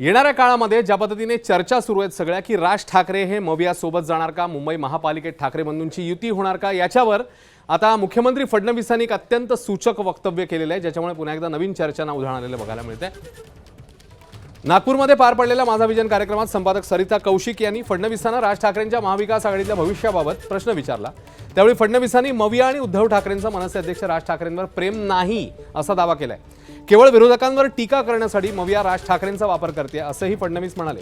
येणाऱ्या काळामध्ये ज्या पद्धतीने चर्चा सुरू आहेत सगळ्या की राज ठाकरे हे मविया सोबत जाणार का, मुंबई महापालिकेत ठाकरे बंधूंची युती होणार का, याच्यावर आता मुख्यमंत्री फडणवीसांनी एक अत्यंत सूचक वक्तव्य केलेलं आहे, ज्याच्यामुळे पुन्हा एकदा नवीन चर्चांना उधाण आलेलं बघायला मिळतंय। नागपूरमध्ये पार पडलेल्या माझा विजन कार्यक्रमात संपादक सरिता कौशिक यांनी फडणवीसांना राज ठाकरेंच्या महाविकास आघाडीच्या भविष्याबाबत प्रश्न विचारला। त्यावेळी फडणवीसांनी मविया आणि उद्धव ठाकरेंचा मनसे अध्यक्ष राज ठाकरेंवर प्रेम नाही असा दावा केलाय। केवळ विरोधकांवर टीका करण्यासाठी मविया राज ठाकरेंचा वापर करते असंही फडणवीस म्हणाले।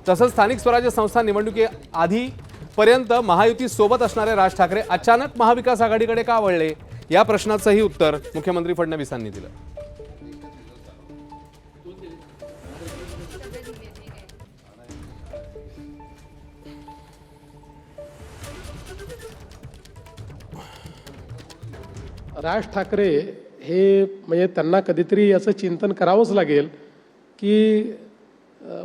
तसंच स्थानिक स्वराज्य संस्था निवडणुकीआधीपर्यंत महायुती सोबत असणारे राज ठाकरे अचानक महाविकास आघाडीकडे का वळले, या प्रश्नाचंही उत्तर मुख्यमंत्री फडणवीसांनी दिलं। राज ठाकरे हे म्हणजे त्यांना कधीतरी याचं चिंतन करावंच लागेल की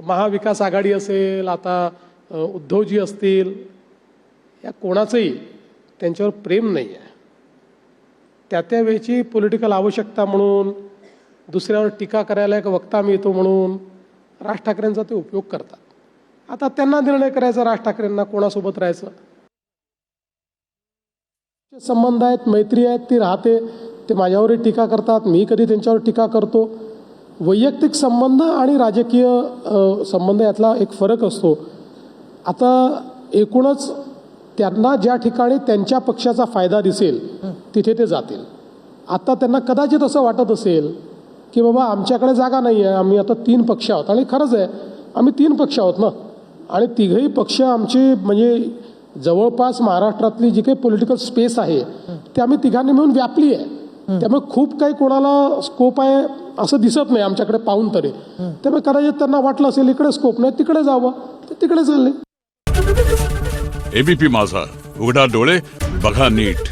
महाविकास आघाडी असेल, आता उद्धवजी असतील, या कोणाचंही त्यांच्यावर प्रेम नाही आहे। त्या वेळची पॉलिटिकल आवश्यकता म्हणून, दुसऱ्यावर टीका करायला एक वक्ता मिळतो म्हणून राज ठाकरेंचा ते उपयोग करतात। आता त्यांना निर्णय करायचा राज ठाकरेंना कोणासोबत राहायचं। संबंध आहेत, मैत्री आहेत, ती राहते। ते माझ्यावरही टीका करतात, मी कधी त्यांच्यावर टीका करतो। वैयक्तिक संबंध आणि राजकीय संबंध यातला एक फरक असतो। आता एकूणच त्यांना ज्या ठिकाणी त्यांच्या पक्षाचा फायदा दिसेल तिथे ते जातील। आता त्यांना कदाचित असं वाटत असेल की बाबा आमच्याकडे जागा नाही आहे, आम्ही आता 3 पक्ष आहोत, आणि खरंच आहे आम्ही 3 पक्ष आहोत ना, आणि तिघही पक्ष आमचे म्हणजे जवळपास महाराष्ट्रातली जी काही पॉलिटिकल स्पेस आहे ते आम्ही तिघांनी मिळून व्यापली आहे। त्यामुळे खूप काही कोणाला स्कोप आहे असं दिसत नाही आमच्याकडे पाहून तरी। त्यामुळे कदाचित त्यांना वाटलं असेल इकडे स्कोप नाही, तिकडे जावं, तर तिकडे चालले। एबीपी माझा, उघडा डोळे बघा नीट।